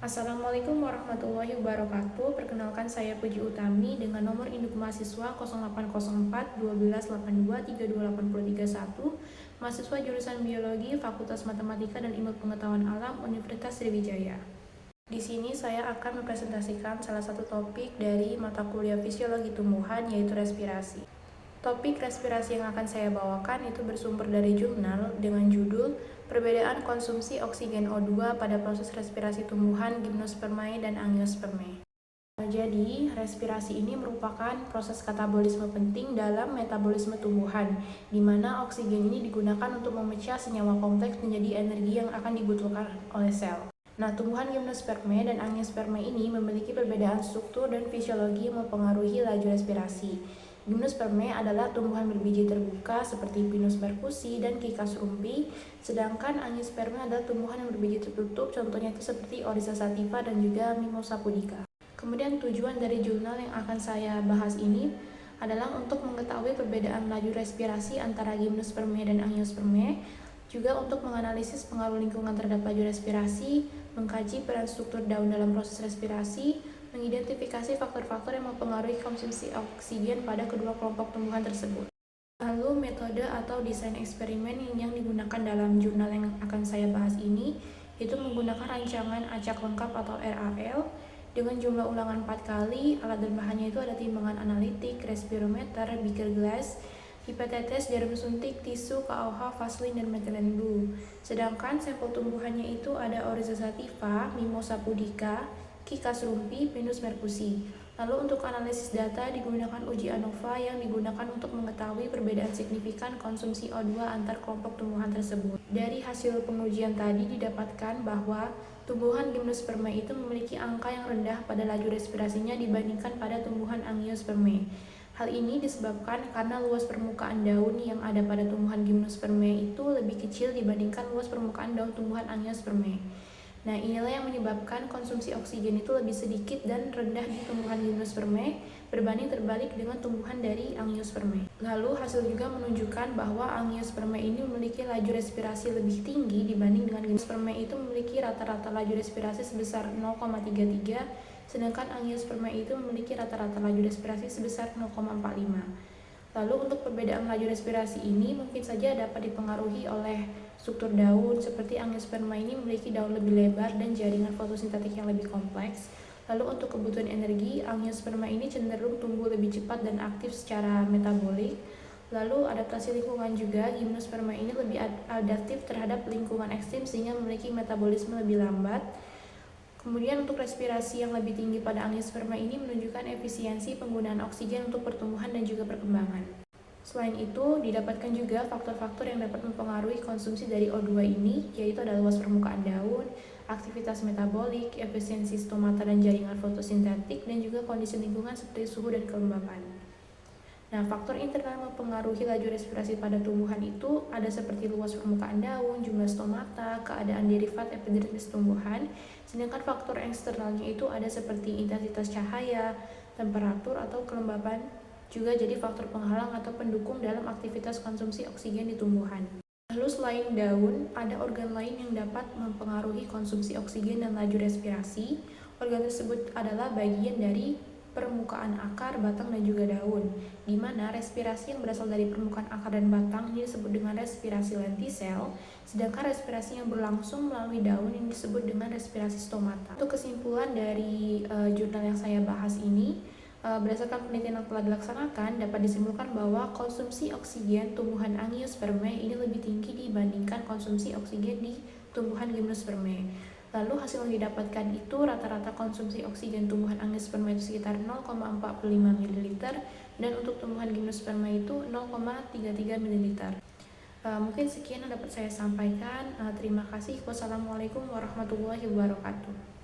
Assalamualaikum warahmatullahi wabarakatuh. Perkenalkan saya Puji Utami dengan nomor induk mahasiswa 0804 1282 32831, mahasiswa jurusan Biologi, Fakultas Matematika dan Ilmu Pengetahuan Alam, Universitas Sriwijaya. Di sini saya akan mempresentasikan salah satu topik dari mata kuliah Fisiologi Tumbuhan, yaitu respirasi. Topik respirasi yang akan saya bawakan itu bersumber dari jurnal dengan judul Perbedaan Konsumsi Oksigen O2 pada Proses Respirasi Tumbuhan Gymnospermae dan Angiospermae. Jadi, respirasi ini merupakan proses katabolisme penting dalam metabolisme tumbuhan, di mana oksigen ini digunakan untuk memecah senyawa kompleks menjadi energi yang akan dibutuhkan oleh sel. Nah, tumbuhan Gymnospermae dan Angiospermae ini memiliki perbedaan struktur dan fisiologi yang mempengaruhi laju respirasi. Gymnospermae adalah tumbuhan berbiji terbuka seperti Pinus mercusi dan Ficus rumpi, sedangkan Angiospermae adalah tumbuhan yang berbiji tertutup, contohnya itu seperti Oryza sativa dan juga Mimosa pudica. Kemudian tujuan dari jurnal yang akan saya bahas ini adalah untuk mengetahui perbedaan laju respirasi antara Gymnospermae dan Angiospermae, juga untuk menganalisis pengaruh lingkungan terhadap laju respirasi, mengkaji peran struktur daun dalam proses respirasi, mengidentifikasi faktor-faktor yang mempengaruhi konsumsi oksigen pada kedua kelompok tumbuhan tersebut. Lalu metode atau desain eksperimen yang digunakan dalam jurnal yang akan saya bahas ini itu menggunakan rancangan acak lengkap atau RAL dengan jumlah ulangan 4 kali. Alat dan bahannya itu ada timbangan analitik, respirometer, beaker glass, pipet tetes, jarum suntik, tisu, KOH, vaselin, dan methylene blue. Sedangkan sampel tumbuhannya itu ada Oryza sativa, Mimosa pudica, Ficus rumpi, Pinus mercusi. Lalu untuk analisis data digunakan uji ANOVA yang digunakan untuk mengetahui perbedaan signifikan konsumsi O2 antar kelompok tumbuhan tersebut. Dari hasil pengujian tadi didapatkan bahwa tumbuhan Gymnospermae itu memiliki angka yang rendah pada laju respirasinya dibandingkan pada tumbuhan Angiospermae. Hal ini disebabkan karena luas permukaan daun yang ada pada tumbuhan Gymnospermae itu lebih kecil dibandingkan luas permukaan daun tumbuhan Angiospermae. Nah, inilah yang menyebabkan konsumsi oksigen itu lebih sedikit dan rendah di tumbuhan Gymnospermae berbanding terbalik dengan tumbuhan dari Angiospermae. Lalu hasil juga menunjukkan bahwa Angiospermae ini memiliki laju respirasi lebih tinggi dibanding dengan Gymnospermae itu memiliki rata-rata laju respirasi sebesar 0,33, sedangkan Angiospermae itu memiliki rata-rata laju respirasi sebesar 0,45. Lalu untuk perbedaan laju respirasi ini mungkin saja dapat dipengaruhi oleh struktur daun, seperti Angiospermae ini memiliki daun lebih lebar dan jaringan fotosintetik yang lebih kompleks. Lalu untuk kebutuhan energi, Angiospermae ini cenderung tumbuh lebih cepat dan aktif secara metabolik. Lalu adaptasi lingkungan juga, Gymnospermae ini lebih adaptif terhadap lingkungan ekstrim sehingga memiliki metabolisme lebih lambat. Kemudian untuk respirasi yang lebih tinggi pada Angiospermae ini menunjukkan efisiensi penggunaan oksigen untuk pertumbuhan dan juga perkembangan. Selain itu, didapatkan juga faktor-faktor yang dapat mempengaruhi konsumsi dari O2 ini, yaitu ada luas permukaan daun, aktivitas metabolik, efisiensi stomata dan jaringan fotosintetik, dan juga kondisi lingkungan seperti suhu dan kelembapan. Nah, faktor internal mempengaruhi laju respirasi pada tumbuhan itu ada seperti luas permukaan daun, jumlah stomata, keadaan derivat epidermis tumbuhan, sedangkan faktor eksternalnya itu ada seperti intensitas cahaya, temperatur, atau kelembapan, juga jadi faktor penghalang atau pendukung dalam aktivitas konsumsi oksigen di tumbuhan. Lalu selain daun, ada organ lain yang dapat mempengaruhi konsumsi oksigen dan laju respirasi. Organ tersebut adalah bagian dari permukaan akar, batang, dan juga daun, di mana respirasi yang berasal dari permukaan akar dan batang ini disebut dengan respirasi lentisel, sedangkan respirasi yang berlangsung melalui daun ini disebut dengan respirasi stomata. Untuk kesimpulan dari jurnal yang saya bahas ini, berdasarkan penelitian yang telah dilaksanakan, dapat disimpulkan bahwa konsumsi oksigen tumbuhan Angiospermae ini lebih tinggi dibandingkan konsumsi oksigen di tumbuhan Gymnospermae. Lalu hasil yang didapatkan itu rata-rata konsumsi oksigen tumbuhan Angiospermae itu sekitar 0,45 ml dan untuk tumbuhan Gymnospermae itu 0,33 ml. Mungkin sekian yang dapat saya sampaikan. Terima kasih. Wassalamualaikum warahmatullahi wabarakatuh.